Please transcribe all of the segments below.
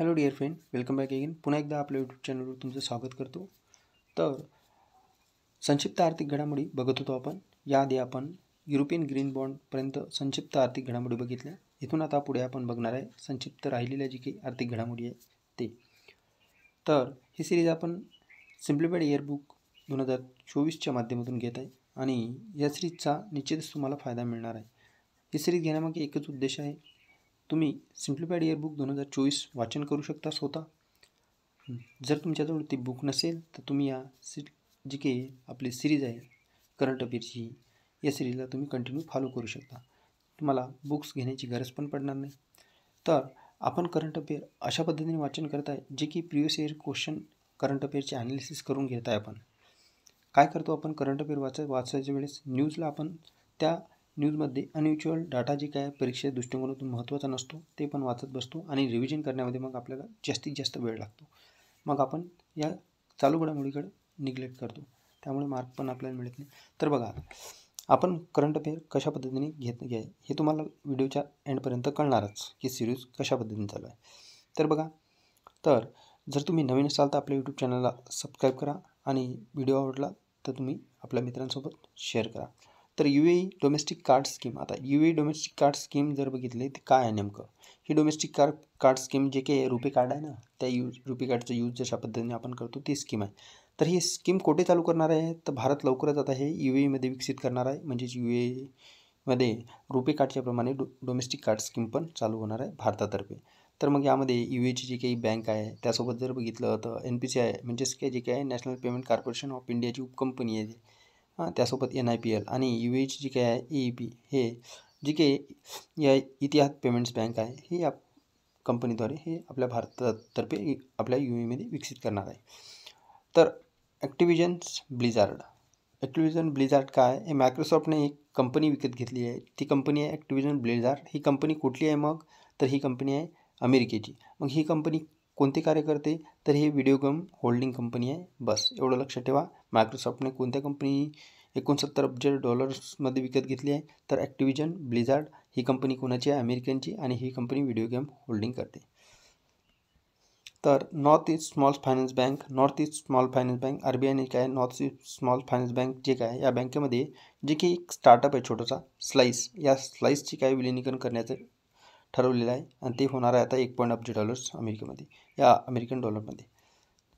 Hello dear friend, welcome back again. पुन्हा एकदा आपल्या यूट्यूब चॅनलवर तुमचं स्वागत करतो. तर संक्षिप्त आर्थिक घडामोडी बघत होतो आपण. याआधी आपण युरोपियन ग्रीन बॉन्डपर्यंत संक्षिप्त आर्थिक घडामोडी बघितल्या. इथून आता पुढे आपण बघणार आहे संक्षिप्त राहिलेल्या जी काही आर्थिक घडामोडी आहे ते. तर ही सिरीज आपण सिम्प्लिफाईड इयरबुक 2024च्या माध्यमातून घेत आहे आणि या सिरीजचा निश्चितच तुम्हाला फायदा मिळणार आहे. ही सिरीज घेण्यामागे एकच उद्देश आहे, तुम्ही सिम्प्लिफाईड इयरबुक 2024 वाचन करू शकता स्वतः. जर तुमच्याजवळ ती बुक नसेल तर तुम्ही या जी काही आपली सिरीज आहे करंट अफेअरची, या सिरीजला तुम्ही कंटिन्यू फॉलो करू शकता. तुम्हाला बुक्स घेण्याची गरज पण पडणार नाही. तर आपण करंट अफेअर अशा पद्धतीने वाचन करत आहे जे की प्रिव्हियस इयर क्वेश्चन करंट अफेअरचे ॲनालिसिस करून घेत आहे. आपण काय करतो, आपण करंट अफेअर वाचायच्या वेळेस न्यूजला आपण त्या न्यूजमध्ये अनयुच्युअल डाटा जे काय परीक्षे दृष्टिकोनातून महत्त्वाचा नसतो ते पण वाचत बसतो आणि रिव्हिजन करण्यामध्ये मग आपल्याला जास्तीत जास्त वेळ लागतो. मग आपण या चालू घडामोडीकडे निग्लेक्ट करतो, त्यामुळे मार्क पण आपल्याला मिळत नाही. तर बघा, आपण करंट अफेअर कशा पद्धतीने घेत घ्याय हे तुम्हाला व्हिडिओच्या एंडपर्यंत कळणारच की सिरीज कशा पद्धतीने चालू आहे. तर बघा, तर जर तुम्ही नवीन असाल तर आपल्या यूट्यूब चॅनलला सबस्क्राईब करा आणि व्हिडिओ आवडला तर तुम्ही आपल्या मित्रांसोबत शेअर करा. तर UAE डोमेस्टिक कार्ड स्कीम, आता UAE डोमेस्टिक कार्ड स्कीम जर बघितले तर काय आहे नेमकं, ही डोमेस्टिक कार्ड स्कीम जे काही रुपे कार्ड आहे ना, त्या रुपे कार्डचा यूज जशा पद्धतीने आपण करतो ती स्कीम आहे. तर ही स्कीम कोठे चालू करणार आहे, तर भारत लवकरच आता हे UAEमध्ये विकसित करणार आहे. म्हणजेच UAEमध्ये रुपे कार्डच्या प्रमाणे डोमेस्टिक कार्ड स्कीम पण चालू होणार आहे भारतातर्फे. तर मग यामध्ये UAEची जी काही बँक आहे त्यासोबत जर बघितलं तर NPCI म्हणजेच काय जे काय नॅशनल पेमेंट कॉर्पोरेशन ऑफ इंडियाची उपकंपनी आहे, त्यासोबत NIPL आणि UAEची जी काही आहे AEP, हे जी काही या इतिहाद पेमेंट्स बँक आहे ही या कंपनीद्वारे हे आपल्या भारतातर्फे आपल्या UAEमध्ये विकसित करणार आहे. तर ॲक्टिव्हिजन ब्लिझार्ड काय आहे, हे मायक्रोसॉफ्टने एक कंपनी विकत घेतली आहे. ती कंपनी आहे ॲक्टिव्हिजन ब्लिझार्ड. ही कंपनी कुठली आहे मग, तर ही कंपनी आहे अमेरिकेची. मग ही कंपनी कोणते कार्य करते, तर ही व्हिडिओ गेम होल्डिंग कंपनी आहे. बस एवढं लक्षात ठेवा. मायक्रोसॉफ्टने कोणत्या कंपनी 69 अब्ज डॉलर्समध्ये विकत घेतली आहे, तर ॲक्टिव्हिजन ब्लिझार्ड ही कंपनी कोणाची आहे, अमेरिकनची, आणि ही कंपनी व्हिडिओ गेम होल्डिंग करते. तर North East small finance bank RBIने काय North East small finance bank जे काय, या बँकेमध्ये जे की एक स्टार्टअप आहे छोटासा स्लाईस, या स्लाईसची काय विलिनीकरण करण्याचं ठरवलेलं आहे आणि ते होणार आहे आता 1 अब्ज डॉलर्स अमेरिकेमध्ये, या अमेरिकन डॉलरमध्ये.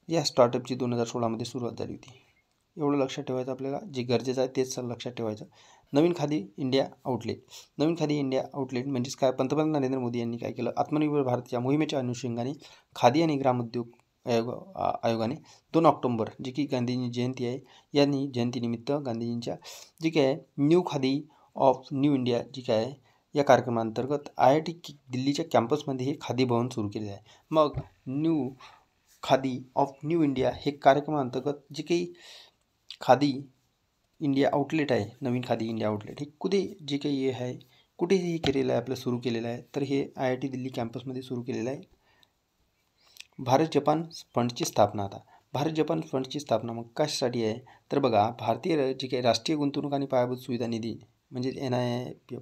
या स्टार्टअपची 2016मध्ये सुरुवात झाली होती. एवढं लक्षात ठेवायचं आपल्याला, जे गरजेचं आहे तेच लक्षात ठेवायचं. नवीन खादी इंडिया आउटलेट म्हणजेच काय, पंतप्रधान नरेंद्र मोदी यांनी काय केलं, आत्मनिर्भर भारत या मोहिमेच्या अनुषंगाने खादी आणि ग्रामोद्योग आयोगाने 2 ऑक्टोबर जी की गांधीजी जयंती आहे, या जयंतीनिमित्त गांधीजींच्या जी काय आहे new Khadi of new India जी काय आहे, या कार्यक्रमांतर्गत IIT दिल्लीच्या कॅम्पसमध्ये हे खादी भवन सुरू केले आहे. मग new Khadi of new India हे कार्यक्रमांतर्गत जे काही खादी इंडिया आउटलेट आहे, नवीन खादी इंडिया आउटलेट, हे कुठे जे काही आहे कुठे हे केलेलं आहे, आपलं सुरू केलेलं आहे, तर हे IIT दिल्ली कॅम्पसमध्ये सुरू केलेलं आहे. भारत जपान फंडची स्थापना, आता भारत जपान फंडची स्थापना मग कशासाठी आहे, तर बघा, भारतीय जे काही राष्ट्रीय गुंतवणूक आणि पायाभूत सुविधा निधी म्हणजे NIIF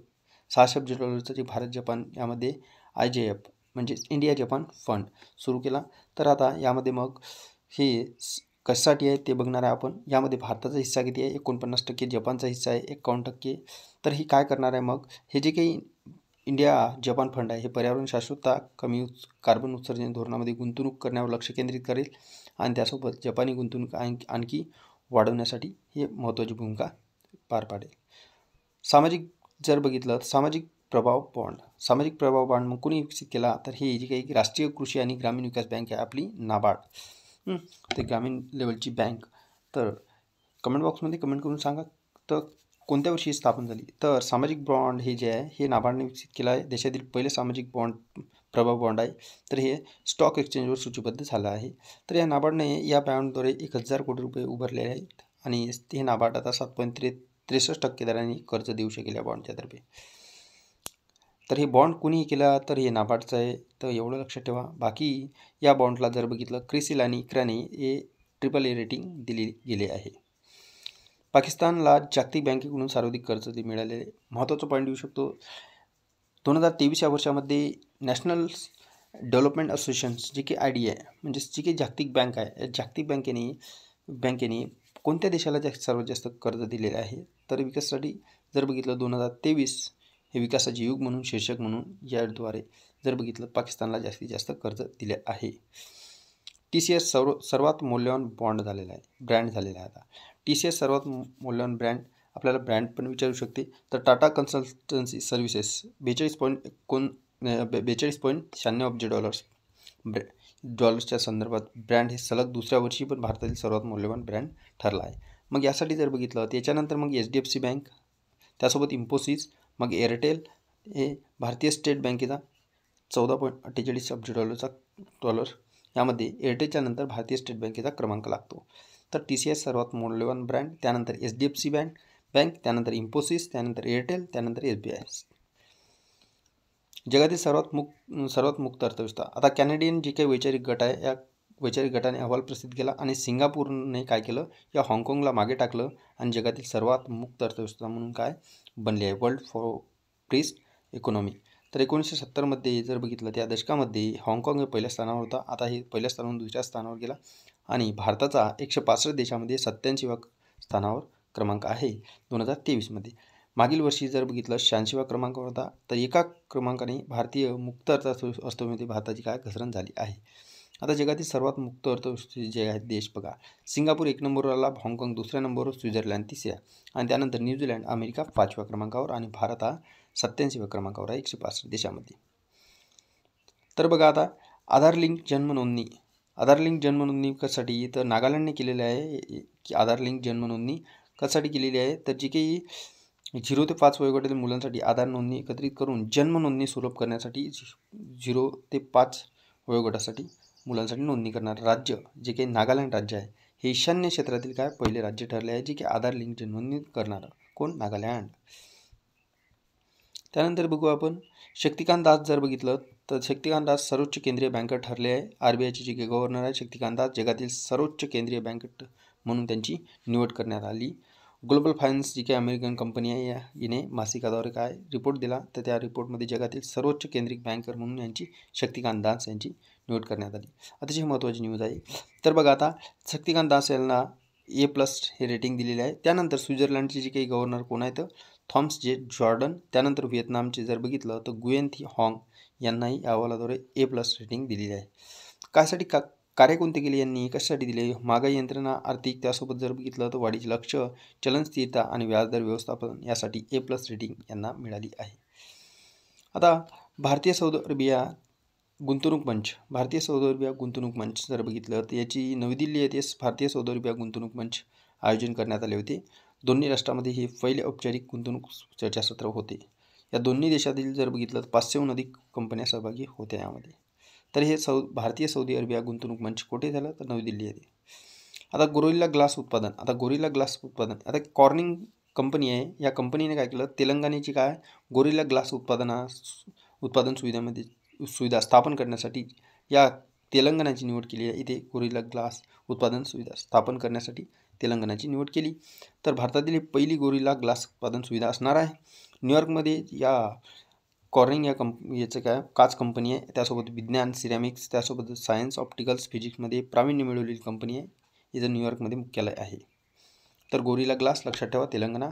600 अब्ज डॉलरचं जे भारत जपान यामध्ये IJF म्हणजेच इंडिया जपान फंड सुरू केला. तर आता यामध्ये मग हे कशासाठी आहे ते बघणार आहे आपण. यामध्ये भारताचा हिस्सा किती आहे, 49%, जपानचा हिस्सा आहे 51%. तर ही काय करणार आहे मग, हे जे काही इंडिया जपान फंड आहे हे पर्यावरण शाश्वतता, कमी कार्बन उत्सर्जन धोरणामध्ये गुंतवणूक करण्यावर लक्ष केंद्रित करेल आणि त्यासोबत जपानी गुंतवणूक आणखी वाढवण्यासाठी हे महत्त्वाची भूमिका पार पाडेल. सामाजिक जर बघितलं तर सामाजिक प्रभाव बॉन्ड मग कोणी विकसित केला, तर हे जी काही राष्ट्रीय कृषी आणि ग्रामीण विकास बँक आहे आपली नाबार्ड, ते ग्रामीण लेवलची बँक. तर कमेंट बॉक्समध्ये कमेंट करून सांगा तर कोणत्या वर्षी स्थापन झाली. तर सामाजिक बॉन्ड हे जे आहे हे नाबार्डने विकसित केलं आहे. देशातील पहिले सामाजिक प्रभाव बॉन्ड आहे. तर हे स्टॉक एक्सचेंजवर सूचीबद्ध झालं आहे. तर या नाबार्डने या बॉन्डद्वारे 1000 कोटी रुपये उभारलेले आहेत आणि हे नाबार्ड आता 7.63% दराने कर्ज देऊ शकेल या बॉन्डच्या तर्फे. तर हे बॉन्ड कुणी केला, तर हे नाबार्डचं आहे. तर एवढं लक्षात ठेवा. बाकी या बॉन्डला जर बघितलं क्रिसिल आणि इक्राने हे AAA रेटिंग दिली गेले आहे. पाकिस्तानला जागतिक बँकेकडून सर्वाधिक कर्ज मिळालेले महत्त्वाचा पॉईंट येऊ शकतो. 2023 या वर्षामध्ये नॅशनल डेव्हलपमेंट असोसिएशन्स जी की IDA आहे, म्हणजेच जी काही जागतिक बँक आहे, या जागतिक बँकेने कोणत्या देशाला सर्वात जास्त कर्ज दिलेले आहे? तर विकासासाठी जर बघितलं 2023 हे विकासाचे युग म्हणून शीर्षक म्हणून याद्वारे जर बघितलं पाकिस्तानला जास्तीत जास्त कर्ज दिले आहे. TCS सर्वात मौल्यवान ब्रँड झालेला आहे. आता TCS सर्वात मौल्यवान ब्रँड, आपल्याला ब्रँड पण विचारू शकते. तर टाटा कन्सल्टन्सी सर्व्हिसेस 42.96 अब्ज डॉलर्सच्या संदर्भात ब्रँड हे सलग दुसऱ्या वर्षी पण भारतातील सर्वात मौल्यवान ब्रँड ठरला आहे. मग यासाठी जर बघितलं त्याच्यानंतर मग HDFC बँक, त्यासोबत इन्फोसिस, मग एअरटेल हे भारतीय स्टेट बँकेचा 14.48 अब्ज डॉलर, यामध्ये एअरटेलच्या नंतर भारतीय स्टेट बँकेचा क्रमांक लागतो. तर TCS सर्वात मौल्यवान ब्रँड, त्यानंतर HDFC बँक, त्यानंतर इन्फोसिस, त्यानंतर एअरटेल, त्यानंतर SBI. जगातील सर्वात मुक्त अर्थव्यवस्था. आता कॅनेडियन जे काही वैचारिक गट आहे, या वैचारिक गटाने अहवाल प्रसिद्ध केला आणि सिंगापूरने काय केलं, या हाँगकाँगला मागे टाकलं आणि जगातील सर्वात मुक्त अर्थव्यवस्था म्हणून काय बनली आहे, वर्ल्ड फॉर फ्रीस्ट इकॉनॉमी. तर 1970मध्ये जर बघितलं त्या दशकामध्ये हाँगकाँग हे पहिल्या स्थानावर होता. आता हे पहिल्या स्थानावरून दुसऱ्या स्थानावर गेला आणि भारताचा 165 देशामध्ये 87व्या स्थानावर क्रमांक आहे 2023मध्ये. मागील वर्षी जर बघितलं 86वा क्रमांकावर होता. तर एका क्रमांकाने भारतीय मुक्त अर्थव्यवस्थेमध्ये भारताची काय घसरण झाली आहे. आता जगातील सर्वात मुक्त अर्थव्यवस्थे जे आहेत देश बघा, सिंगापूर 1 नंबरवर आला, हाँगकाँग 2ऱ्या नंबरवर, स्वित्झर्लंड 3ऱ्या आणि त्यानंतर न्यूझीलंड, अमेरिका 5व्या क्रमांकावर आणि भारत हा 87व्या क्रमांकावर आहे 165 देशामध्ये. तर बघा आता आधार लिंक जन्म नोंदणी कशासाठी, तर नागालँडने केलेलं आहे की आधार लिंक जन्म नोंदणी कशासाठी केलेली आहे, तर जी काही 0 ते 5 वयोगटातील मुलांसाठी आधार नोंदणी एकत्रित करून जन्म नोंदणी सुलभ करण्यासाठी 0 ते 5 वयोगटासाठी मुलांसाठी नोंदणी करणारं राज्य जे काही नागालँड राज्य आहे, हे ईशान्य क्षेत्रातील काय पहिले राज्य ठरले आहे जे की आधार लिंक जन्म नोंदणी करणारं, कोण, नागालँड. त्यानंतर बघू आपण शक्तिकांत दास. जर बघितलं तर शक्तिकांत दास सर्वोच्च केंद्रीय बँकर ठरले आहे. RBIचे जे काही गव्हर्नर आहे शक्तिकांत दास, जगातील सर्वोच्च केंद्रीय बँक म्हणून त्यांची निवड करण्यात आली. ग्लोबल फायनान्स जी काही अमेरिकन कंपनी आहे, हिने मासिकाद्वारे काय रिपोर्ट दिला, तर त्या रिपोर्टमध्ये जगातील सर्वोच्च केंद्रीय बँकर म्हणून यांची शक्तिकांत दास यांची निवड करण्यात आली. अतिशय महत्त्वाची न्यूज आहे. तर बघा आता शक्तिकांत दास यांना A+ हे रेटिंग दिलेले आहे. त्यानंतर स्वित्झर्लंडचे जे काही गव्हर्नर कोण आहेत, थॉमस जे जॉर्डन. त्यानंतर व्हिएतनामचे जर बघितलं तर गुयेन थी हॉंग यांनाही या अहवालाद्वारे A+ रेटिंग दिलेली आहे. कायसाठी कार्य कोणते केले यांनी, कशासाठी दिले, महागाई यंत्रणा, आर्थिक, त्यासोबत जर बघितलं तर वाढीचे लक्ष्य, चलन स्थिरता आणि व्याजदर व्यवस्थापन यासाठी A+ रेटिंग यांना मिळाली आहे. आता भारतीय सौदी अरेबिया गुंतवणूक मंच जर बघितलं तर याची नवी दिल्ली येथे भारतीय सौदी अरेबिया गुंतवणूक मंच आयोजन करण्यात आले होते. दोन्ही राष्ट्रांमध्ये हे पहिले औपचारिक गुंतवणूक चर्चासत्र होते. या दोन्ही देशातील जर बघितलं तर 500हून अधिक कंपन्या सहभागी होत्या यामध्ये. तर हे भारतीय सौदी अरेबिया गुंतवणूक मंच कुठे झालं, तर नवी दिल्ली येथे. आता गोरिल्ला ग्लास उत्पादन. आता कॉर्निंग कंपनी आहे, या कंपनीने काय केलं, तेलंगणाची काय गोरिल्ला ग्लास उत्पादन सुविधा स्थापन करण्यासाठी या तेलंगणाची निवड केली आहे. इथे गोरिल्ला ग्लास उत्पादन सुविधा स्थापन करण्यासाठी तेलंगणाची निवड केली. तर भारतातील ही पहिली गोरिल्ला ग्लास उत्पादन सुविधा असणार आहे. न्यूयॉर्कमध्ये या कॉर्निंग या याचं काय काच कंपनी आहे, त्यासोबत विज्ञान, सिरॅमिक्स, त्यासोबत सायन्स, ऑप्टिकल्स, फिजिक्समध्ये प्रावीण्य मिळवलेली कंपनी आहे. हिचं न्यूयॉर्कमध्ये मुख्यालय आहे. तर गोरिल्ला ग्लास लक्षात ठेवा, तेलंगणा.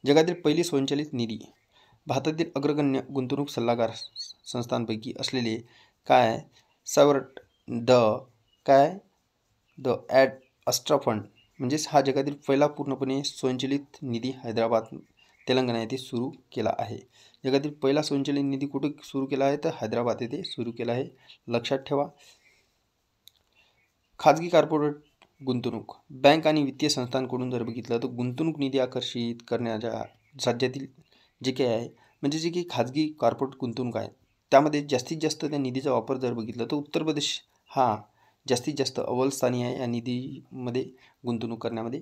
जगातील पहिली स्वयंचलित निधी. भारतातील अग्रगण्य गुंतवणूक सल्लागार संस्थांपैकी असलेले काय सवर्ट द ॲस्ट्रा फंड, म्हणजेच हा जगातील पहिला पूर्णपणे स्वयंचलित निधी हैदराबाद, तेलंगणा येथे सुरू केला आहे. जगातील पहिला स्वयंचलित निधी कुठे सुरू केला आहे, तर हैदराबाद येथे सुरू केला आहे, लक्षात ठेवा. खाजगी कॉर्पोरेट गुंतवणूक. बँक आणि वित्तीय संस्थांकडून जर बघितलं तर गुंतवणूक निधी आकर्षित करण्याच्या राज्यातील जे काही आहे, म्हणजे जे काही खाजगी कॉर्पोरेट गुंतवणूक आहे, त्यामध्ये जास्तीत जास्त त्या निधीचा वापर जर बघितलं तर उत्तर प्रदेश हा जास्तीत जास्त अव्वल स्थानी आहे या निधीमध्ये गुंतवणूक करण्यामध्ये.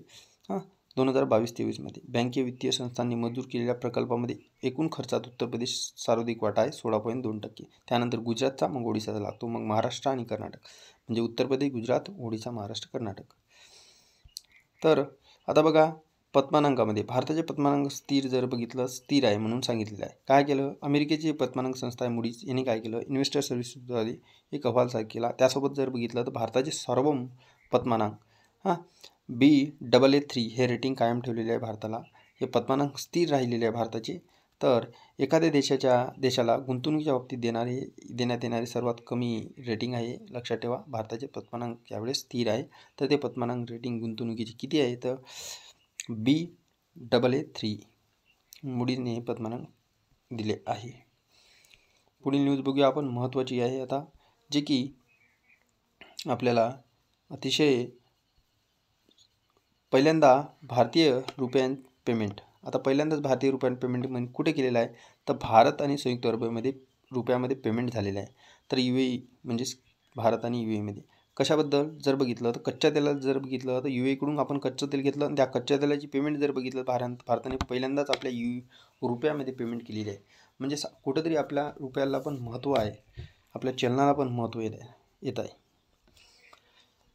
2022-23मध्ये बँकीय वित्तीय संस्थांनी मंजूर केलेल्या प्रकल्पामध्ये एकूण खर्चात उत्तर प्रदेश सर्वाधिक वाटा आहे 16.2%. त्यानंतर गुजरातचा, मग ओडिशाचा लागतो, मग महाराष्ट्र आणि कर्नाटक, म्हणजे उत्तर प्रदेश, गुजरात, ओडिशा, महाराष्ट्र, कर्नाटक. तर आता बघा पतमानांकामध्ये भारताचे पतमानांक स्थिर जर बघितलं स्थिर आहे म्हणून सांगितलेलं आहे. काय केलं, अमेरिकेची पतमानांक संस्था आहे मूडीज यांनी काय केलं, इन्व्हेस्टर सर्व्हिसेसद्वारे एक अहवाल सादर केला. त्यासोबत जर बघितलं तर भारताचे सार्वभौम पतमानांक BAA3 हे रेटिंग कायम ठेवलेले आहे भारताला. हे पतमानांक स्थिर राहिलेले आहे भारताचे. तर एखाद्या देशाला गुंतवणुकीच्या बाबतीत देण्यात येणारे सर्वात कमी रेटिंग आहे. लक्षात ठेवा, भारताचे पतमानांक यावेळेस स्थिर आहे. तर ते पतमानांक रेटिंग गुंतवणुकीचे किती आहे, तर BAA3 मूडीजने हे पतमानांक दिले आहे. पुढील न्यूज बघूया आपण, महत्त्वाची आहे आता, जे की आपल्याला अतिशय पहिल्यांदा भारतीय रुपयां पेमेंट, आता पहिल्यांदाच भारतीय रुपयां पेमेंट म्हणजे कुठे केलेलं आहे, तर भारत आणि संयुक्त अरब एमिरेटमध्ये रुपयामध्ये पेमेंट झालेलं आहे. तर UAE म्हणजेच भारत आणि UAEमध्ये कशाबद्दल जर बघितलं तर कच्च्या तेलात जर बघितलं तर UAEकडून आपण कच्चं तेल घेतलं आणि त्या कच्च्या तेलाची पेमेंट जर बघितलं भारताने पहिल्यांदाच आपल्या रुपयामध्ये पेमेंट केलेली आहे. म्हणजे कुठंतरी आपल्या रुपयाला पण महत्त्व आहे, आपल्या चलनाला पण महत्त्व येत आहे.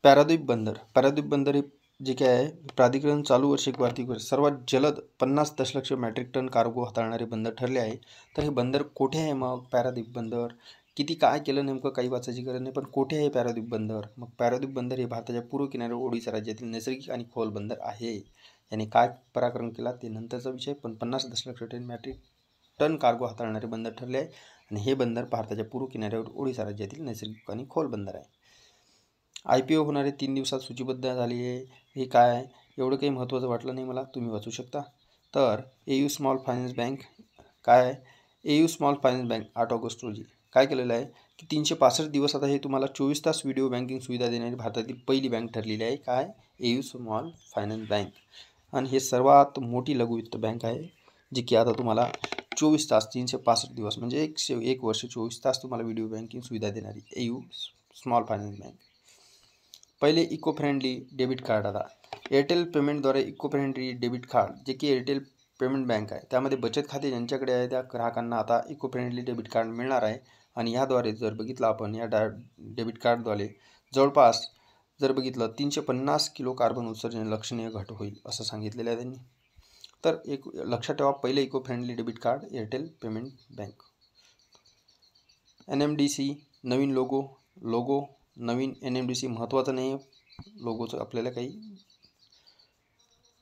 पॅराद्वीप बंदर हे जे काय आहे, प्राधिकरण चालू वर्षी वार्षिक सर्वात जलद 50 दशलक्ष मॅट्रिक टन कार्गो हाताळणारे बंदर ठरले आहे. तर हे बंदर कोठे आहे मग, पॅराद्वीप बंदर किती काय केलं नेमकं काही वाचायची गरज नाही, पण कोठे आहे पॅराद्वीप बंदर. मग पॅराद्वीप बंदर हे भारताच्या पूर्व किनाऱ्यावर ओडिशा राज्यातील नैसर्गिक आणि खोल बंदर आहे. याने काय पराक्रम केला ते नंतरचा विषय, पण 50 दशलक्ष मॅट्रिक टन कार्गो हाताळणारे बंदर ठरले आहे. आणि हे बंदर भारताच्या पूर्व किनाऱ्यावर ओडिशा राज्यातील नैसर्गिक आणि खोल बंदर आहे. IPO होणारे 3 दिवसात सूचीबद्ध झाली आहे. हे काय एवढं काही महत्त्वाचं वाटलं नाही मला, तुम्ही वाचू शकता. तर AU स्मॉल फायनान्स बँक काय आहे, AU small finance bank 8 August रोजी काय केलेलं आहे की 365 दिवस आता हे तुम्हाला 24 तास व्हिडिओ बँकिंग सुविधा देणारी भारतातील पहिली बँक ठरलेली आहे. काय, AU स्मॉल फायनान्स बँक. आणि हे सर्वात मोठी लघुवित्त बँक आहे, जी की आता तुम्हाला 24 तास 365 दिवस म्हणजे एक वर्ष 24 तास तुम्हाला व्हिडिओ बँकिंग सुविधा देणारी AU स्मॉल फायनान्स बँक. पहिले इको फ्रेंडली डेबिट कार्ड, आता एअरटेल पेमेंटद्वारे इको फ्रेंडली डेबिट कार्ड जे की एअरटेल पेमेंट बँक आहे त्यामध्ये बचत खाते ज्यांच्याकडे आहे त्या ग्राहकांना आता इको फ्रेंडली डेबिट कार्ड मिळणार आहे. आणि ह्याद्वारे जर बघितलं आपण या डेबिट कार्डद्वारे जवळपास जर बघितलं 350 किलो कार्बन उत्सर्जन लक्षणीय घट होईल असं सांगितलेलं आहे त्यांनी. तर एक लक्षात ठेवा, पहिले eco friendly debit card Airtel payment bank. NMDC नवीन लोगो नवीन NMDC महत्त्वाचं नाही, लोगोचं आपल्याला काही.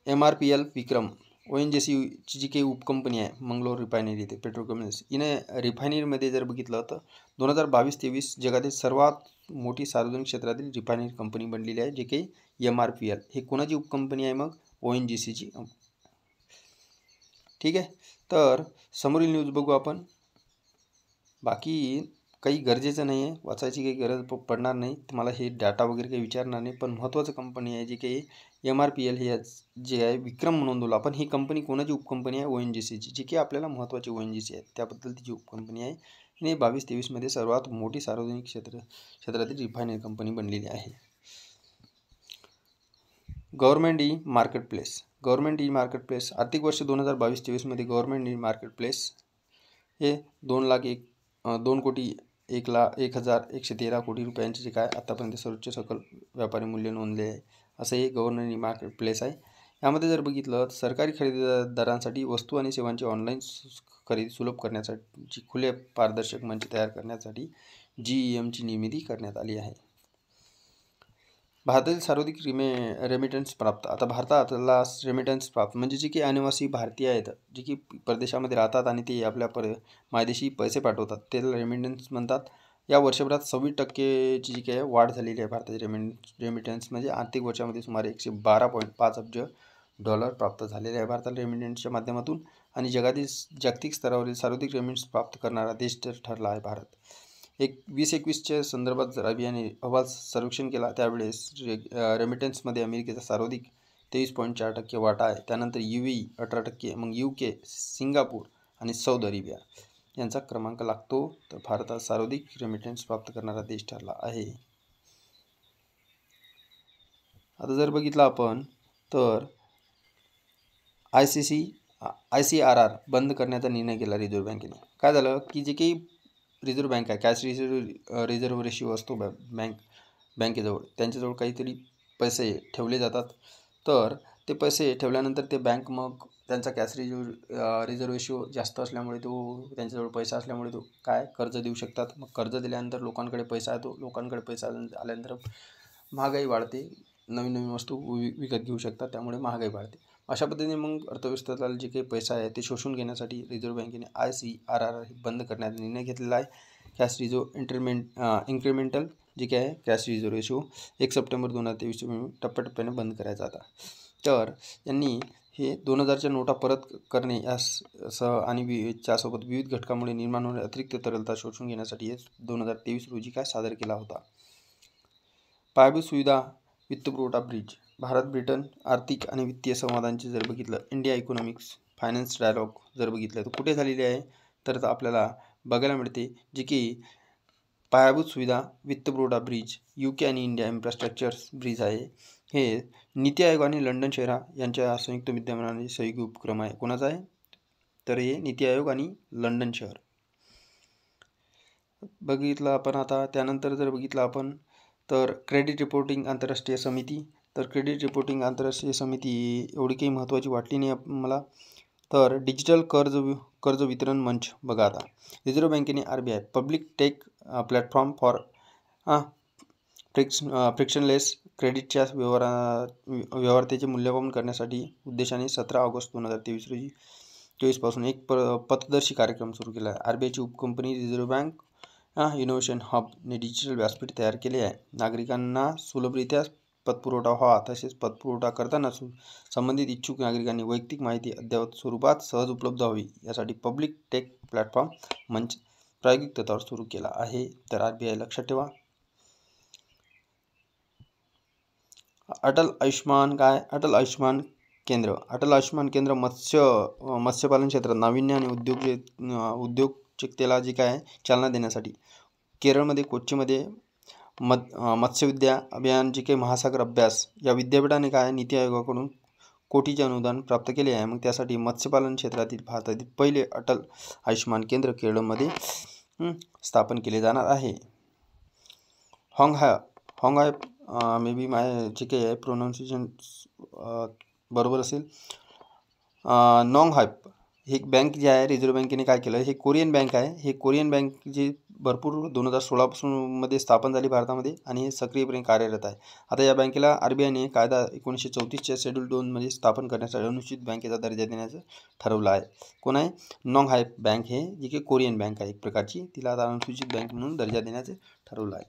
MRPL विक्रम ONGCची जी काही उपकंपनी आहे मंगलोर रिफायनरी येथे पेट्रोकेमिकल्स हिने रिफायनरीमध्ये जर बघितलं तर 2022-23 जगातील सर्वात मोठी सार्वजनिक क्षेत्रातील रिफायनरी कंपनी बनलेली आहे, जे काही MRPL. हे कोणाची उपकंपनी आहे मग, ONGCची. ठीक आहे, तर समोरील न्यूज बघू आपण. बाकी काही गरजेचं नाही आहे, वाचायची काही गरज पडणार नाही तुम्हाला, हे डाटा वगैरे काही विचारणार नाही. पण महत्त्वाचं कंपनी आहे जी काही MRPL हे जे आहे विक्रम म्हणून बोलू आपण. ही कंपनी कोणाची उपकंपनी आहे, ONGCची, जी की आपल्याला महत्त्वाची ONGC आहे त्याबद्दल तिची उपकंपनी आहे. आणि 22-23 सर्वात मोठी सार्वजनिक क्षेत्रातील रिफायनरी कंपनी बनलेली आहे. गव्हर्नमेंट ई मार्केट प्लेस आर्थिक वर्ष 2022-23 गव्हर्नमेंट ई मार्केट प्लेस हे 2,01,113 कोटी रुपयांचे जे काय आतापर्यंत सर्वोच्च सकल व्यापारी मूल्य नोंदले आहे, असं हे गव्हर्नमेंट ई मार्केट प्लेस आहे. यामध्ये जर बघितलं तर सरकारी खरेदीदारांसाठी वस्तू आणि सेवांची ऑनलाईन खरेदी सुलभ करण्यासाठी खुले पारदर्शक मंच तयार करण्यासाठी GEMची निर्मिती करण्यात आली आहे. भारतातील सर्वाधिक रेमिटन्स प्राप्त, आता भारतातला रेमिटन्स प्राप्त म्हणजे जे की अनिवासी भारतीय आहेत जे की परदेशामध्ये राहतात आणि ते आपल्या मायदेशी पैसे पाठवतात त्याला रेमिटन्स म्हणतात. या वर्षभरात 26% जी काही वाढ झालेली आहे भारताची रेमिटन्स म्हणजे आर्थिक वर्षामध्ये सुमारे $112.5 अब्ज प्राप्त झालेले आहे भारताला रेमिटन्सच्या माध्यमातून. आणि जागतिक स्तरावरील सर्वाधिक रेमिटन्स प्राप्त करणारा देश ठरला आहे भारत. 2021च्या संदर्भात जर RBIने अहवाल सर्वेक्षण केला त्यावेळेस रेमिटन्समध्ये अमेरिकेचा सर्वाधिक 23.4% वाटा आहे. त्यानंतर UAE 18%, मग UK, सिंगापूर आणि सौदी अरेबिया यांचा क्रमांक लागतो. तर भारतात सर्वाधिक रेमिटन्स प्राप्त करणारा देश ठरला आहे. आता जर बघितलं आपण तर ICRR बंद करण्याचा निर्णय केला रिझर्व्ह बँकेने. काय झालं की जे काही रिझर्व्ह बँक आहे, कॅश रिझर्व्ह रेशिओ असतो बँकेजवळ, त्यांच्याजवळ काहीतरी पैसे ठेवले जातात. तर ते पैसे ठेवल्यानंतर ते बँक मग त्यांचा कॅश रिझर्व रेशो जास्त असल्यामुळे त्यांच्याजवळ पैसा असल्यामुळे काय कर्ज देऊ शकतात. मग कर्ज दिल्यानंतर लोकांकडे पैसा येतो. लोकांकडे पैसा आल्यानंतर महागाई वाढते. नवीन नवीन वस्तू विकत घेऊ शकतात, त्यामुळे महागाई वाढते. अशा पद्धतीने मग अर्थव्यवस्थेला जे काही पैसा आहे ते शोषून घेण्यासाठी रिझर्व्ह बँकेने ICRR बंद करण्याचा निर्णय घेतलेला आहे. कॅश रिझर्व इन्क्रिमेंटल जे काय आहे कॅश रिझर्व रेशो 1 सप्टेंबर 2023 टप्प्याटप्प्याने बंद करायचा आता. तर यांनी हे 2000च्या नोटा परत करणे यासह आणि त्यासोबत विविध घटकांमुळे निर्माण होणारी अतिरिक्त तरलता शोषून घेण्यासाठी 2023 रोजी काय सादर केला होता. पायाभूत सुविधा वित्तपुरवठा ब्रिज. भारत ब्रिटन आर्थिक आणि वित्तीय संवादांचे जर बघितलं, इंडिया इकॉनॉमिक्स फायनान्स डायलॉग जर बघितलं तर कुठे झालेली आहे, तर आपल्याला बघायला मिळते जी की पायाभूत सुविधा वित्तपुरवठा ब्रिज UK आणि इंडिया इन्फ्रास्ट्रक्चर ब्रिज आहे. हे नीती आयोग आणि लंडन शहर यांच्या संयुक्त विद्यमानाने सहयोगी उपक्रम आहे. कोणाचा आहे, तर हे नीती आयोग आणि लंडन शहर बघितलं आपण. आता त्यानंतर जर बघितलं आपण तर क्रेडिट रिपोर्टिंग आंतरराष्ट्रीय समिती. तर क्रेडिट रिपोर्टिंग आंतरराष्ट्रीय समिती एवढी काही महत्त्वाची वाटली नाही मला. तर डिजिटल कर्ज वितरण मंच बघा. आता रिझर्व्ह बँकेने RBI public tech platform for frictionless क्रेडिटच्या व्यवहार्यतेचे मूल्यमापन करण्यासाठी उद्देशाने 17 ऑगस्ट 2023 पासून एक पथदर्शी कार्यक्रम सुरू केला आहे. RBIची उपकंपनी रिझर्व्ह बँक इनोव्हेशन हबने डिजिटल व्यासपीठ तयार केले आहे. नागरिकांना सुलभरित्या पतपुरवठा व्हावा, तसेच पतपुरवठा करताना संबंधित इच्छुक नागरिकांनी वैयक्तिक माहिती अद्ययावत स्वरूपात सहज उपलब्ध व्हावी यासाठी पब्लिक टेक प्लॅटफॉर्म मंच प्रायोगिक तत्त्वावर सुरू केला आहे. तर RBI लक्षात ठेवा. अटल आयुष्मान केंद्र मत्स्यपालन क्षेत्रात नाविन्य आणि उद्योजकतेला जे काय चालना देण्यासाठी केरळमध्ये कोच्चीमध्ये मत्स्यविद्या अभियान जे काही महासागर अभ्यास या विद्यापीठाने काय नीती आयोगाकडून कोटीचे अनुदान प्राप्त केले आहे. मग त्यासाठी मत्स्यपालन क्षेत्रातील भारतातील पहिले अटल आयुष्मान केंद्र केरळमध्ये स्थापन केले जाणार आहे. हॉंगहाय मे बी जे काही आहे प्रोनाऊन्सिएशन बरोबर असेल. नॉंगहायप ही एक बँक जी आहे रिझर्व्ह बँकेने काय केलं, हे कोरियन बँक आहे. हे कोरियन बँक जी भरपूर 2016 पासून मध्ये स्थापन झाली भारतामध्ये आणि हे सक्रियपणे कार्यरत आहे. आता या बँकेला RBIने कायदा 1934च्या शेड्यूल 2 मध्ये स्थापन करण्यासाठी अनुसूचित बँकेचा दर्जा देण्याचं ठरवलं आहे. कोण आहे, नॉंगहायप बँक हे जी की कोरियन बँक आहे एक प्रकारची, तिला आता अनुसूचित बँक म्हणून दर्जा देण्याचं ठरवलं आहे.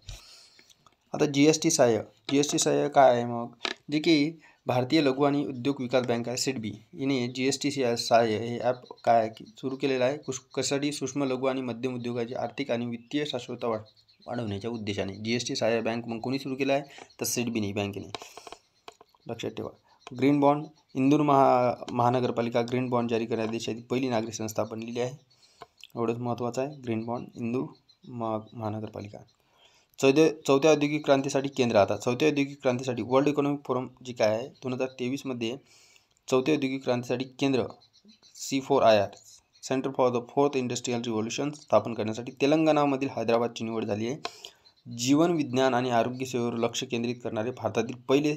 आता GST सहाय्य काय आहे, मग जे की भारतीय लघु आणि उद्योग विकास बँक आहे SIDBI हिने GST सहाय्य हे ॲप काय सुरू केलेलं आहे. कशासाठी, सूक्ष्म लघु आणि मध्यम उद्योगाची आर्थिक आणि वित्तीय शाश्वतता वाढवण्याच्या उद्देशाने GST सहाय्य बँक मग कोणी सुरू केला आहे, तर SIDBI बँकेने. लक्षात ठेवा. ग्रीन बॉन्ड इंदूर महानगरपालिका ग्रीन बॉन्ड जारी करण्यात देशाची पहिली नागरी संस्था बनलेली आहे. एवढंच महत्त्वाचं आहे. ग्रीन बॉन्ड इंदूर महानगरपालिका. चौथ्या औद्योगिक क्रांतीसाठी केंद्र. आता चौथ्या औद्योगिक क्रांतीसाठी वर्ल्ड इकॉनॉमिक फोरम जी काय आहे 2023 मध्ये चौथ्या औद्योगिक क्रांतीसाठी केंद्र C4IR centre for the fourth industrial revolution स्थापन करण्यासाठी तेलंगणामधील हैदराबादची निवड झाली आहे. जीवन विज्ञान आणि आरोग्य सेवेवर लक्ष केंद्रित करणारे भारतातील पहिले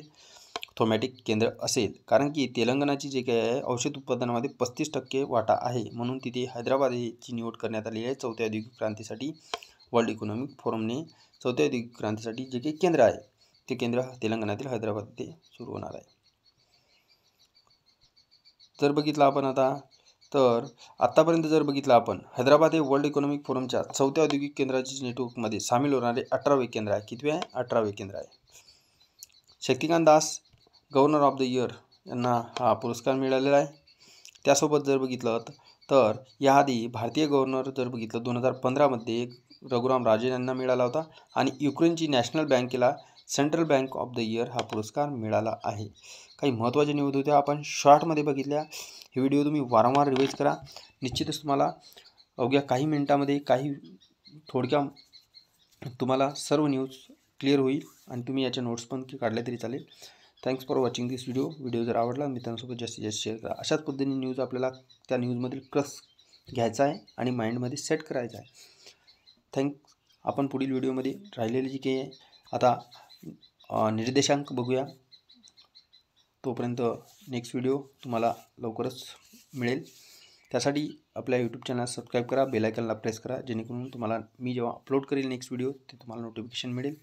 थोमॅटिक केंद्र असेल, कारण की तेलंगणाची जे काही आहे औषध उत्पादनामध्ये 35% वाटा आहे, म्हणून तिथे हैदराबादची निवड करण्यात आली आहे. चौथ्या औद्योगिक क्रांतीसाठी वर्ल्ड इकॉनॉमिक फोरमने चौथ्या औद्योगिक क्रांतीसाठी जे काही केंद्र आहे ते केंद्र तेलंगणातील हैदराबाद ते सुरू होणार आहे. जर बघितलं आपण आता, तर आत्तापर्यंत जर बघितलं आपण, हैदराबाद हे वर्ल्ड इकॉनॉमिक फोरमच्या चौथ्या औद्योगिक केंद्राची नेटवर्कमध्ये सामील होणारे 18वे केंद्र आहे. कितवे आहे, 18वे केंद्र आहे. Shaktikanta Das governor of the year यांना हा पुरस्कार मिळालेला आहे. त्यासोबत जर बघितलं तर याआधी भारतीय गव्हर्नर जर बघितलं 2015 मध्ये रघुराम राजन यांना मिळाला होता आणि युक्रेनची नॅशनल बँकेला central bank of the year हा पुरस्कार मिळाला आहे. काही महत्त्वाच्या न्यूज होत्या आपण शॉर्टमध्ये बघितल्या. हे व्हिडिओ तुम्ही वारंवार रिवाइज करा. निश्चितच तुम्हाला अवघ्या काही मिनिटामध्ये काही थोडक्यात तुम्हाला सर्व न्यूज क्लिअर होईल आणि तुम्ही याच्या नोट्स पण काढल्या तरी चालेल. Thanks for watching this video जर आवडला मित्रांसोबत जास्तीत जास्त शेअर करा. अशाच पद्धतीने न्यूज आपल्याला त्या न्यूजमधील क्रस घ्यायचा आहे आणि माइंडमध्ये सेट करायचा आहे. आपण पुढील व्हिडिओमध्ये राहिलेली जी काही आता निर्देशांक बघूया. तोपर्यंत नेक्स्ट व्हिडिओ तुम्हाला लवकरच मिळेल. त्यासाठी आपल्या यूट्यूब चॅनल सबस्क्राईब करा, बेल आयकॉनला प्रेस करा, जेणेकरून तुम्हाला मी जेव्हा अपलोड करेल नेक्स्ट व्हिडिओ ते तुम्हाला नोटिफिकेशन मिळेल.